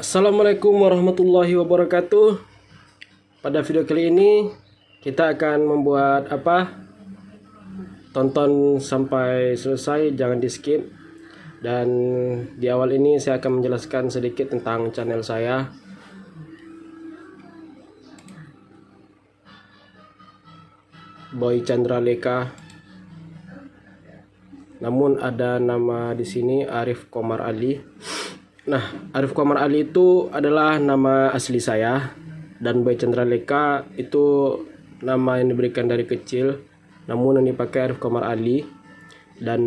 Assalamualaikum warahmatullahi wabarakatuh. Pada video kali ini kita akan membuat apa? Tonton sampai selesai, jangan di skip. Dan di awal ini saya akan menjelaskan sedikit tentang channel saya. Boy Chandra Leka. Namun ada nama di sini Arif Komar Ali. Nah, Arif Komar Ali itu adalah nama asli saya, dan Boy Chandra Leka itu nama yang diberikan dari kecil, namun yang dipakai Arif Komar Ali. Dan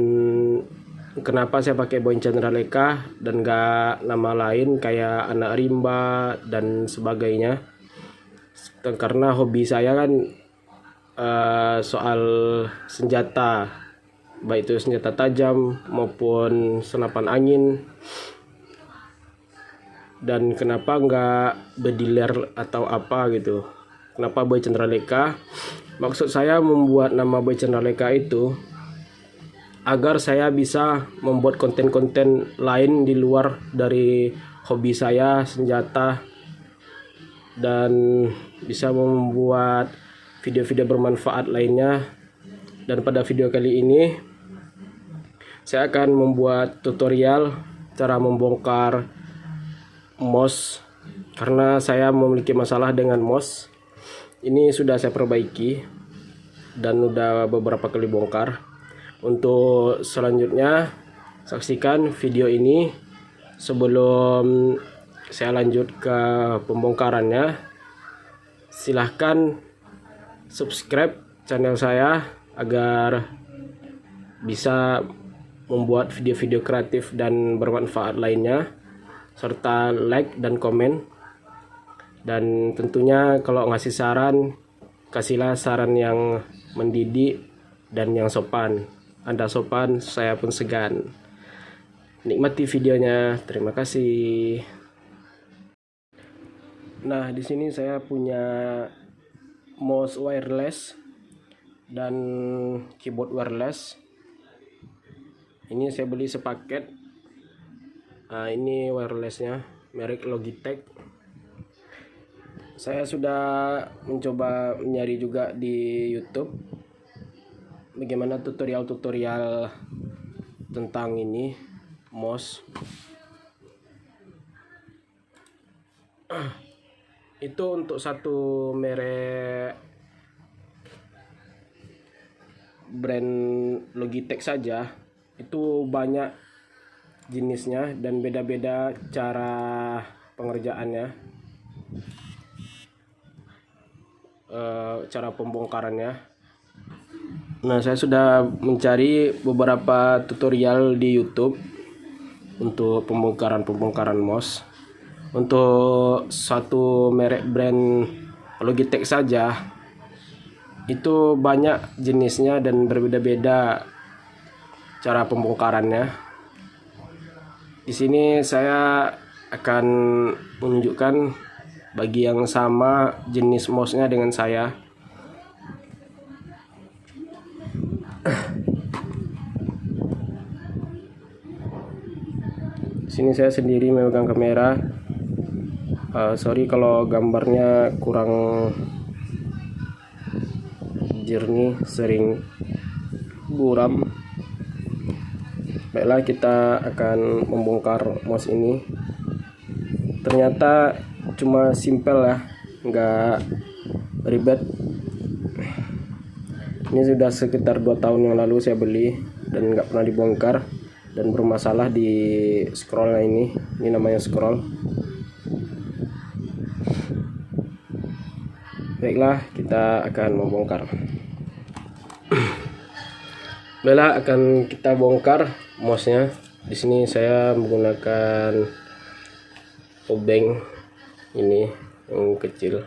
kenapa saya pakai Boy Chandra Leka dan gak nama lain kayak anak rimba dan sebagainya? Karena hobi saya kan soal senjata, baik itu senjata tajam maupun senapan angin. Dan kenapa nggak bediler atau apa gitu? Kenapa Boy Chandra Leka? Maksud saya membuat nama Boy Chandra Leka itu agar saya bisa membuat konten-konten lain di luar dari hobi saya senjata, dan bisa membuat video-video bermanfaat lainnya. Dan pada video kali ini saya akan membuat tutorial cara membongkar mouse, karena saya memiliki masalah dengan mouse. Ini sudah saya perbaiki dan udah beberapa kali bongkar. Untuk selanjutnya saksikan video ini sebelum saya lanjut ke pembongkarannya. Silahkan subscribe channel saya agar bisa membuat video-video kreatif dan bermanfaat lainnya, serta like dan komen. Dan tentunya kalau ngasih saran, kasihlah saran yang mendidik dan yang sopan. Anda sopan, saya pun segan. Nikmati videonya. Terima kasih. Nah, di sini saya punya mouse wireless dan keyboard wireless. Ini saya beli sepaket. Nah, ini wirelessnya merek Logitech. Saya sudah mencoba mencari juga di YouTube bagaimana tutorial-tutorial tentang ini mouse. Itu untuk satu merek brand Logitech saja itu banyak jenisnya dan beda-beda cara pengerjaannya, cara pembongkarannya. Nah, saya sudah mencari beberapa tutorial di YouTube untuk pembongkaran mouse. Untuk satu merek brand Logitech saja itu banyak jenisnya dan berbeda-beda cara pembongkarannya. Di sini saya akan menunjukkan bagi yang sama jenis mouse-nya dengan saya. Di sini saya sendiri memegang kamera. Sorry kalau gambarnya kurang jernih, sering buram. Baiklah, kita akan membongkar mouse ini. Ternyata cuma simpel ya, nggak ribet. Ini sudah sekitar 2 tahun yang lalu saya beli dan nggak pernah dibongkar, dan bermasalah di scrollnya ini. Ini namanya scroll. Baiklah, kita akan membongkar. Baiklah, akan kita bongkar mouse-nya. Di sini saya menggunakan obeng ini yang kecil,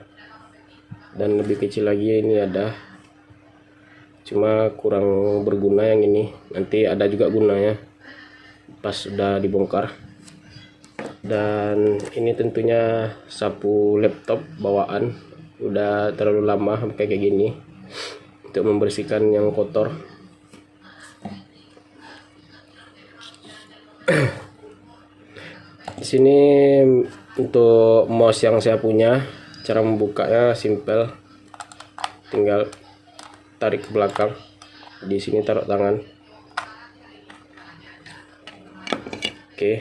dan lebih kecil lagi ini ada, cuma kurang berguna yang ini. Nanti ada juga gunanya pas sudah dibongkar. Dan ini tentunya sapu laptop bawaan, udah terlalu lama kayak gini untuk membersihkan yang kotor. Di sini untuk mouse yang saya punya, cara membukanya simple, tinggal tarik ke belakang, di sini taruh tangan. Oke.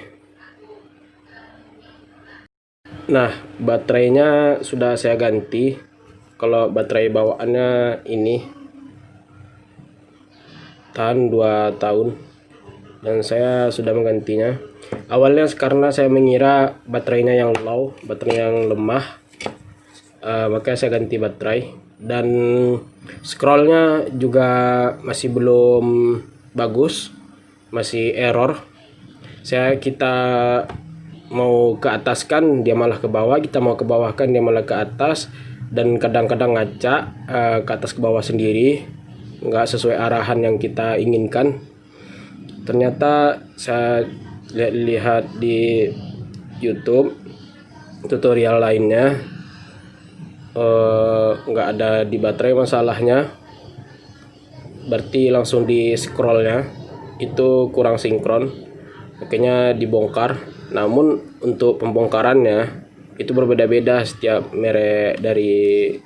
Nah, baterainya sudah saya ganti. Kalau baterai bawaannya ini tahan 2 tahun dan saya sudah menggantinya. Awalnya karena saya mengira baterainya yang low, baterainya yang lemah, makanya saya ganti baterai. Dan scrollnya juga masih belum bagus, masih error. Kita mau ke atas kan dia malah ke bawah, kita mau ke bawah kan dia malah ke atas, dan kadang-kadang ngaca ke atas ke bawah sendiri, nggak sesuai arahan yang kita inginkan. Ternyata saya lihat di YouTube tutorial lainnya, nggak ada di baterai masalahnya, berarti langsung di scrollnya itu kurang sinkron, makanya dibongkar. Namun untuk pembongkarannya itu berbeda-beda setiap merek dari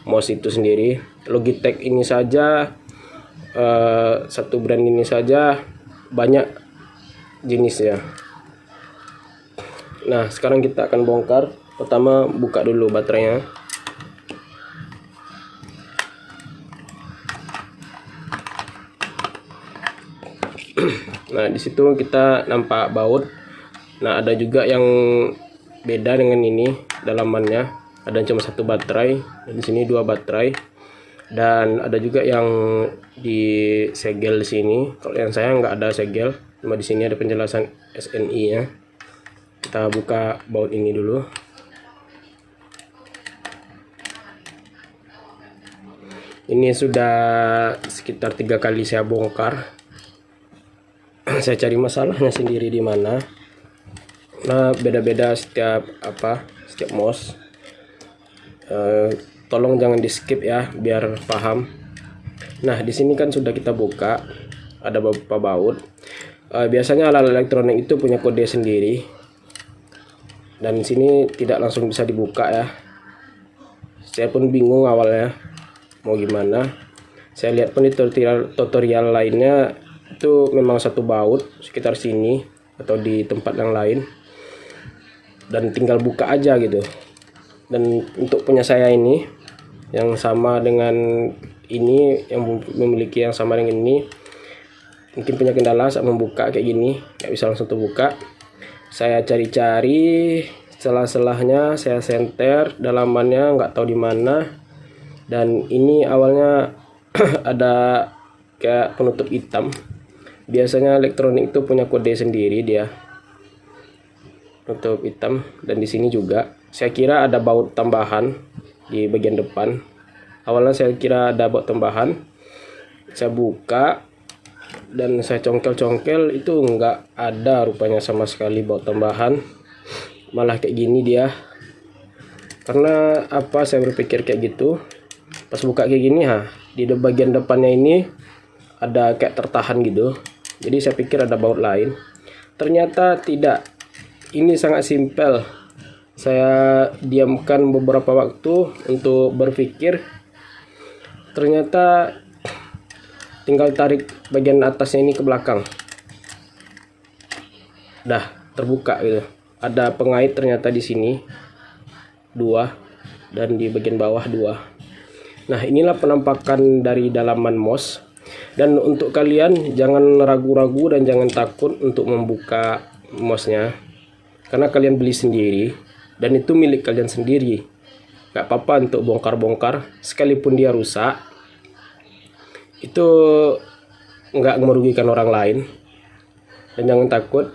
mouse itu sendiri. Logitech ini saja, satu brand ini saja banyak jenisnya. Nah, sekarang kita akan bongkar. Pertama buka dulu baterainya. Nah, di situ kita nampak baut. Nah, ada juga yang beda dengan ini dalamannya. Ada cuma satu baterai, dan di sini 2 baterai. Dan ada juga yang di segel di sini. Kalau yang saya nggak ada segel, cuma di sini ada penjelasan SNI-nya. Kita buka baut ini dulu. Ini sudah sekitar 3 kali saya bongkar. Saya cari masalahnya sendiri di mana. Nah, beda-beda setiap mouse. Tolong jangan di skip ya biar paham. Nah, di sini kan sudah kita buka, ada beberapa baut. Biasanya alat elektronik itu punya kode sendiri, dan di sini tidak langsung bisa dibuka ya. Saya pun bingung awalnya mau gimana. Saya lihat pun di tutorial lainnya itu memang satu baut sekitar sini atau di tempat yang lain, dan tinggal buka aja gitu. Dan untuk punya saya ini yang sama dengan ini, yang memiliki yang sama dengan ini, mungkin punya kendala saat membuka kayak gini, nggak bisa langsung terbuka. Saya cari-cari celah-celahnya, saya senter dalamannya, nggak tahu di mana. Dan ini awalnya ada kayak penutup hitam. Biasanya elektronik itu punya kode sendiri dia, penutup hitam. Dan di sini juga saya kira ada baut tambahan di bagian depan. Awalnya saya kira ada baut tambahan. Saya buka dan saya congkel-congkel, itu enggak ada rupanya sama sekali baut tambahan. Malah kayak gini dia. Karena apa saya berpikir kayak gitu? Pas buka kayak gini, di bagian depannya ini ada kayak tertahan gitu. Jadi saya pikir ada baut lain. Ternyata tidak. Ini sangat simpel. Saya diamkan beberapa waktu untuk berpikir. Ternyata tinggal tarik bagian atasnya ini ke belakang. Dah terbuka gitu. Ada pengait ternyata di sini 2, dan di bagian bawah 2. Nah, inilah penampakan dari dalaman mouse. Dan untuk kalian jangan ragu-ragu dan jangan takut untuk membuka mouse-nya, karena kalian beli sendiri dan itu milik kalian sendiri. Gak apa-apa untuk bongkar-bongkar, sekalipun dia rusak itu nggak merugikan orang lain. Dan jangan takut,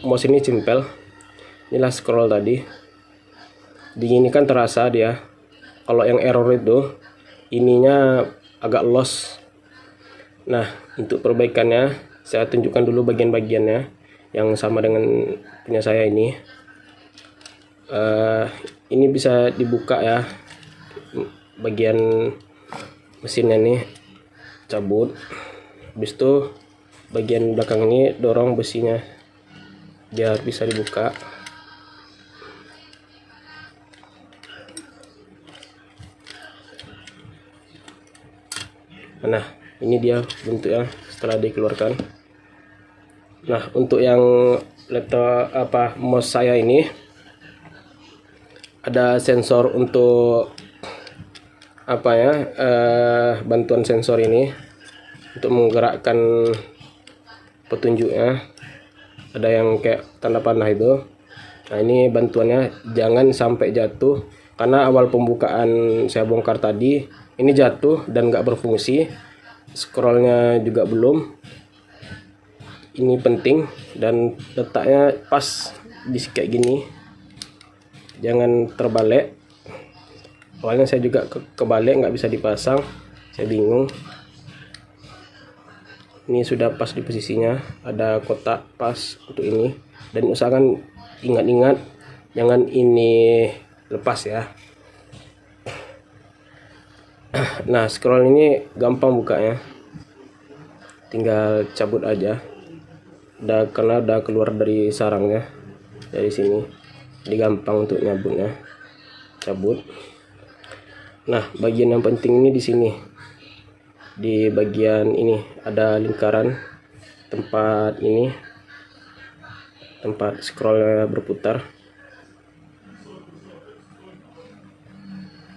mouse ini simpel. Inilah scroll tadi, dinginkan terasa dia. Kalau yang error itu ininya agak loss. Nah, untuk perbaikannya saya tunjukkan dulu bagian-bagiannya yang sama dengan punya saya ini. Ini bisa dibuka ya, bagian mesinnya nih cabut. Habis itu bagian belakang ini dorong besinya biar bisa dibuka. Nah, ini dia bentuknya setelah dikeluarkan. Nah, untuk yang laptop mouse saya ini ada sensor untuk bantuan sensor ini untuk menggerakkan petunjuknya. Ada yang kayak tanda panah itu. Nah, ini bantuannya jangan sampai jatuh, karena awal pembukaan saya bongkar tadi ini jatuh dan nggak berfungsi, scrollnya juga belum. Ini penting, dan letaknya pas di kayak gini, jangan terbalik. Awalnya saya juga kebalik, nggak bisa dipasang, saya bingung. Ini sudah pas di posisinya, ada kotak pas untuk ini, dan usahakan ingat-ingat jangan ini lepas ya. Nah, scroll ini gampang bukanya, tinggal cabut aja. Karena udah keluar dari sarangnya dari sini, jadi gampang untuk nyabutnya, cabut. Nah, bagian yang penting ini di sini, di bagian ini ada lingkaran tempat scrollnya berputar.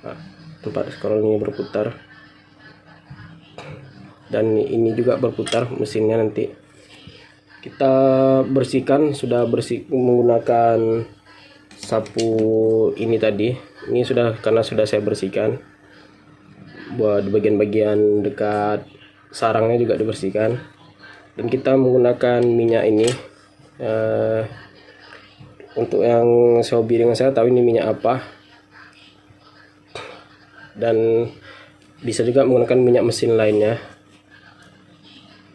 Nah, tempat scroll ini berputar, dan ini juga berputar mesinnya. Nanti kita bersihkan, sudah bersih menggunakan sapu ini tadi. Ini karena sudah saya bersihkan, buat bagian-bagian dekat sarangnya juga dibersihkan. Dan kita menggunakan minyak ini, untuk yang hobi dengan saya tahu ini minyak apa, dan bisa juga menggunakan minyak mesin lainnya.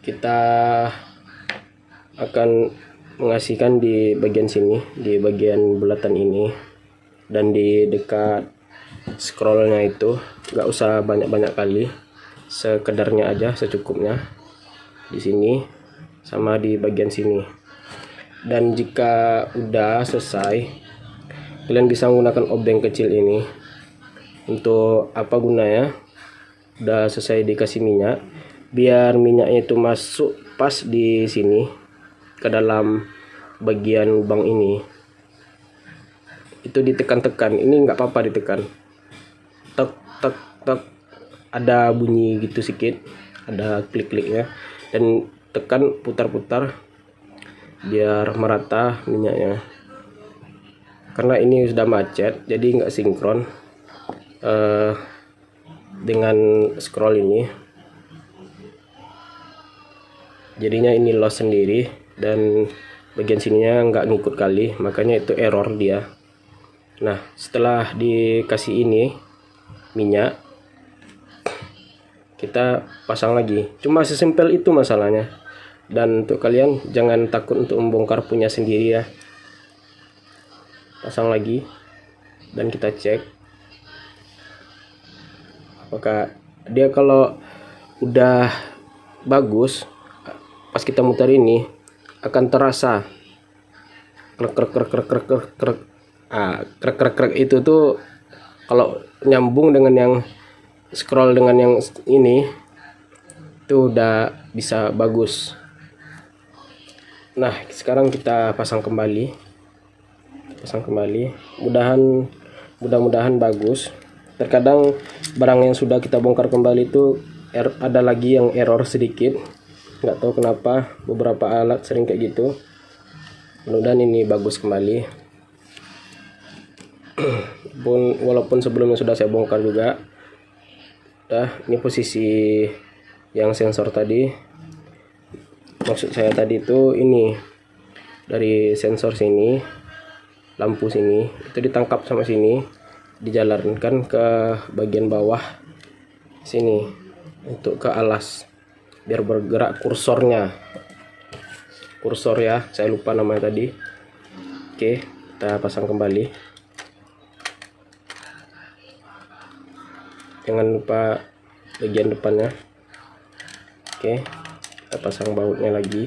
Kita akan mengasihkan di bagian sini, di bagian bulatan ini, dan di dekat scrollnya itu. Nggak usah banyak-banyak kali, sekedarnya aja, secukupnya di sini sama di bagian sini. Dan jika udah selesai, kalian bisa menggunakan obeng kecil ini. Untuk apa gunanya? Udah selesai dikasih minyak, biar minyaknya itu masuk pas di sini ke dalam bagian lubang ini. Itu ditekan-tekan, ini nggak apa-apa ditekan, tek tek tek, ada bunyi gitu sedikit, ada klik-kliknya, dan tekan, putar-putar biar merata minyaknya. Karena ini sudah macet, jadi nggak sinkron dengan scroll ini, jadinya ini loss sendiri, dan bagian sininya nggak ngikut kali, makanya itu error dia. Nah, setelah dikasih ini minyak, kita pasang lagi. Cuma sesimpel itu masalahnya. Dan untuk kalian jangan takut untuk membongkar punya sendiri ya. Pasang lagi, dan kita cek apakah dia, kalau udah bagus, pas kita muter ini akan terasa krek krek krek krek krek krek krek. Krek krek krek itu tuh kalau nyambung dengan yang scroll dengan yang ini itu udah bisa bagus. Nah, sekarang kita pasang kembali, mudah-mudahan bagus. Terkadang barang yang sudah kita bongkar kembali itu ada lagi yang error sedikit, nggak tahu kenapa, beberapa alat sering kayak gitu. Mudah-mudahan ini bagus kembali. Walaupun sebelumnya sudah saya bongkar juga. Ini posisi yang sensor tadi, maksud saya tadi itu ini dari sensor sini, lampu sini itu ditangkap sama sini, dijalankan ke bagian bawah sini untuk ke alas, biar bergerak kursornya. Kursor ya, saya lupa namanya tadi. Oke, kita pasang kembali. Jangan lupa bagian depannya. Oke, kita pasang bautnya lagi.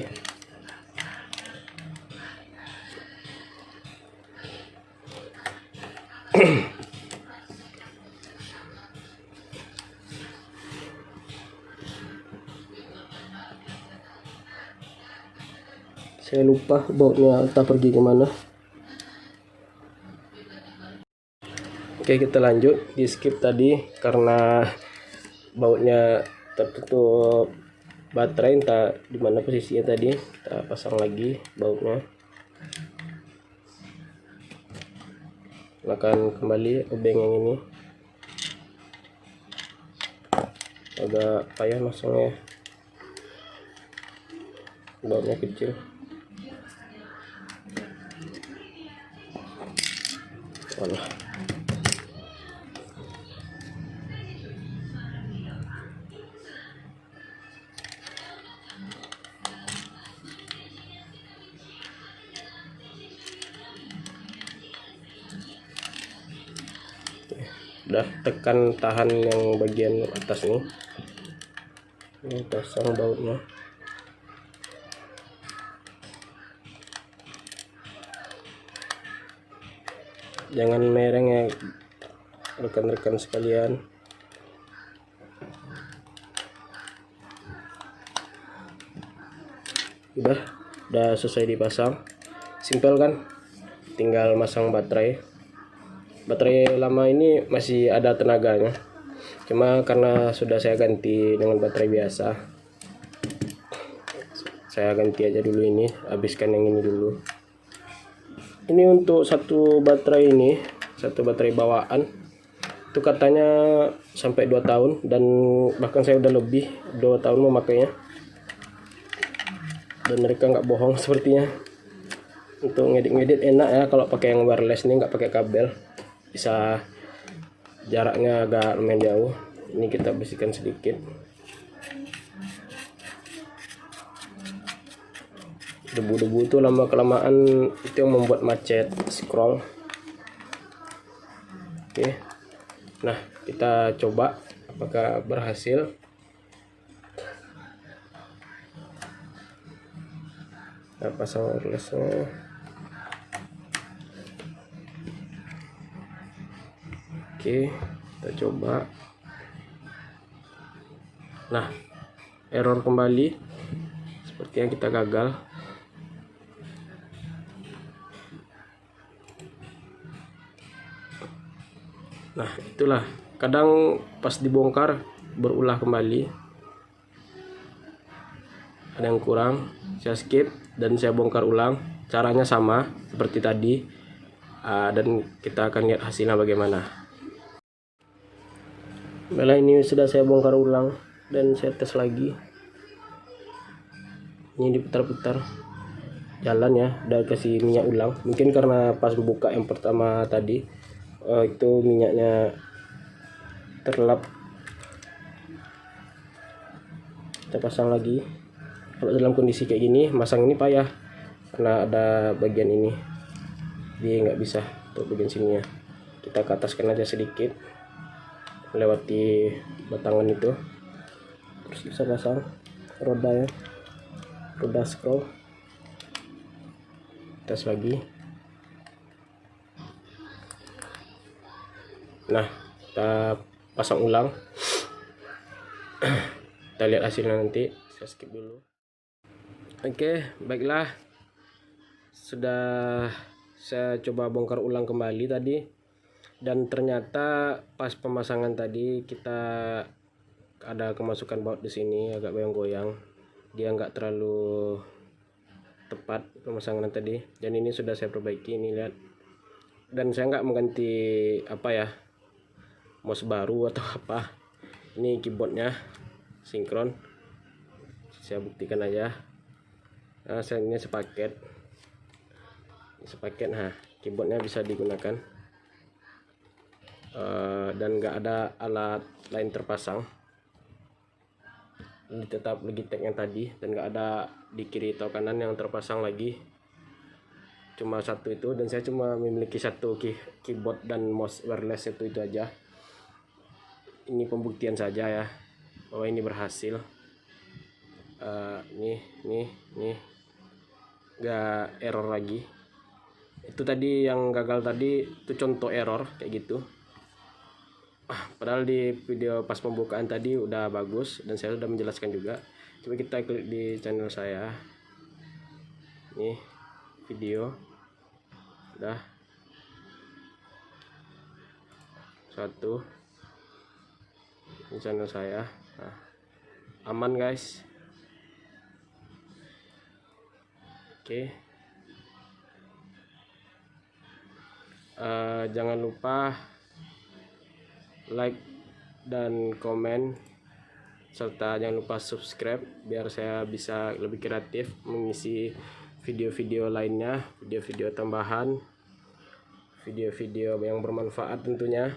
Saya lupa bautnya entah pergi kemana. Oke, kita lanjut. Di skip tadi karena bautnya tertutup baterai, entah di mana posisinya tadi. Kita pasang lagi bautnya. Gunakan kembali obeng yang ini. Agak payah masangnya, bautnya kecil. Walah. Udah, tekan tahan yang bagian atas nih. Ini pasang bautnya. Jangan mereng ya rekan-rekan sekalian. Udah selesai dipasang. Simpel kan? Tinggal masang baterai. Baterai lama ini masih ada tenaganya, cuma karena sudah saya ganti dengan baterai biasa, saya ganti aja dulu ini, habiskan yang ini dulu. Ini untuk satu baterai ini, satu baterai bawaan itu katanya sampai 2 tahun, dan bahkan saya udah lebih 2 tahun memakainya, dan mereka nggak bohong sepertinya. Untuk ngedit-ngedit enak ya kalau pakai yang wireless ini, nggak pakai kabel, bisa jaraknya agak lumayan jauh. Ini kita bersihkan sedikit. Debu-debu itu lama kelamaan itu yang membuat macet scroll. Oke, nah kita coba apakah berhasil. Nah, pasang wirelessnya. Oke, kita coba. Nah, error kembali, sepertinya kita gagal. Nah, itulah, kadang pas dibongkar berulah kembali, ada yang kurang. Saya skip dan saya bongkar ulang. Caranya sama seperti tadi, dan kita akan lihat hasilnya bagaimana. Baiklah, ini sudah saya bongkar ulang dan saya tes lagi. Ini diputar-putar jalan ya, udah kasih minyak ulang. Mungkin karena pas buka yang pertama tadi itu minyaknya terlap. Kita pasang lagi. Kalau dalam kondisi kayak gini, masang ini payah karena ada bagian ini, dia nggak bisa untuk bagian sini ya. Kita ke ataskan aja sedikit melewati batangan itu, terus bisa pasang roda ya, roda scroll. Tes lagi. Nah, kita pasang ulang. Kita lihat hasilnya nanti. Saya skip dulu. Oke, baiklah, sudah saya coba bongkar ulang kembali tadi, dan ternyata pas pemasangan tadi kita ada kemasukan baut di sini, agak goyang-goyang. Dia nggak terlalu tepat pemasangan tadi, dan ini sudah saya perbaiki, ini lihat. Dan saya nggak mengganti apa ya, mouse baru atau apa. Ini keyboardnya sinkron, saya buktikan aja. Nah, saya ini sepaket. Nah, keyboardnya bisa digunakan, dan nggak ada alat lain terpasang. Ini tetap Logitech yang tadi, dan nggak ada di kiri atau kanan yang terpasang lagi, cuma satu itu. Dan saya cuma memiliki satu keyboard dan mouse wireless itu aja. Ini pembuktian saja ya bahwa ini berhasil. Nih nggak error lagi. Itu tadi yang gagal tadi itu contoh error kayak gitu. Padahal di video pas pembukaan tadi udah bagus dan saya sudah menjelaskan juga. Coba kita klik di channel saya. Nih video udah satu, ini channel saya. Nah, aman guys. Oke. Jangan lupa like dan komen, serta jangan lupa subscribe biar saya bisa lebih kreatif mengisi video-video lainnya, video-video tambahan, video-video yang bermanfaat tentunya.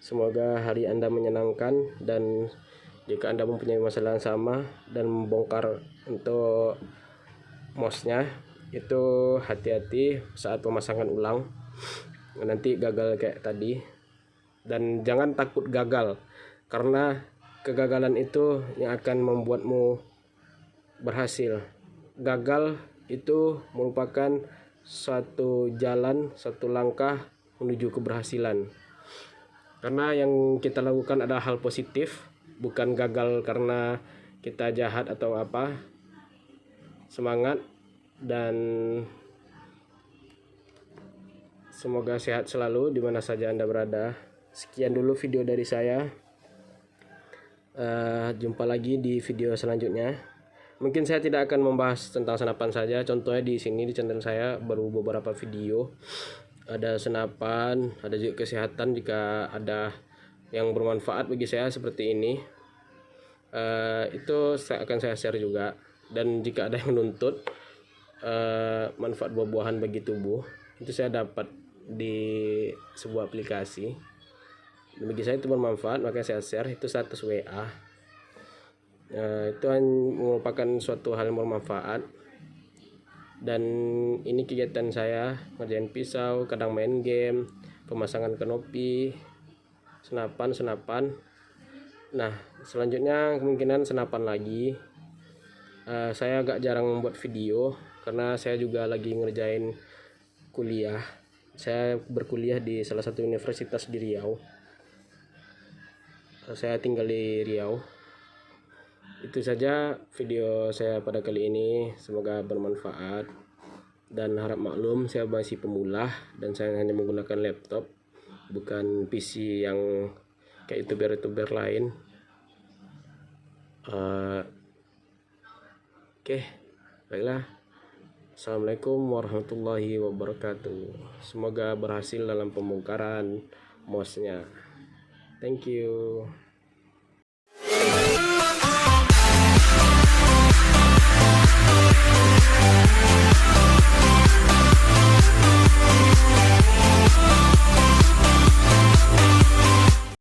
Semoga hari Anda menyenangkan, dan jika Anda mempunyai masalah yang sama dan membongkar untuk mouse-nya, itu hati-hati saat pemasangan ulang, nanti gagal kayak tadi. Dan jangan takut gagal, karena kegagalan itu yang akan membuatmu berhasil. Gagal itu merupakan suatu jalan, satu langkah menuju keberhasilan. Karena yang kita lakukan adalah hal positif, bukan gagal karena kita jahat atau apa. Semangat dan semoga sehat selalu di mana saja Anda berada. Sekian dulu video dari saya. Jumpa lagi di video selanjutnya. Mungkin saya tidak akan membahas tentang senapan saja. Contohnya di sini di channel saya baru beberapa video. Ada senapan, ada juga kesehatan jika ada yang bermanfaat bagi saya seperti ini. Itu akan saya share juga. Dan jika ada yang menuntut manfaat buah-buahan bagi tubuh, itu saya dapat di sebuah aplikasi. Bagi saya itu bermanfaat, makanya saya share. Itu status WA. Itu merupakan suatu hal yang bermanfaat. Dan ini kegiatan saya, ngerjain pisau, kadang main game, pemasangan kanopi, senapan. Nah, selanjutnya kemungkinan senapan lagi. Saya agak jarang membuat video karena saya juga lagi ngerjain kuliah. Saya berkuliah di salah satu universitas di Riau. Saya tinggal di Riau. Itu saja video saya pada kali ini. Semoga bermanfaat, dan harap maklum saya masih pemula dan saya hanya menggunakan laptop, bukan PC yang kayak youtuber lain. Oke, baiklah. Assalamualaikum warahmatullahi wabarakatuh. Semoga berhasil dalam pembongkaran mouse-nya. Thank you.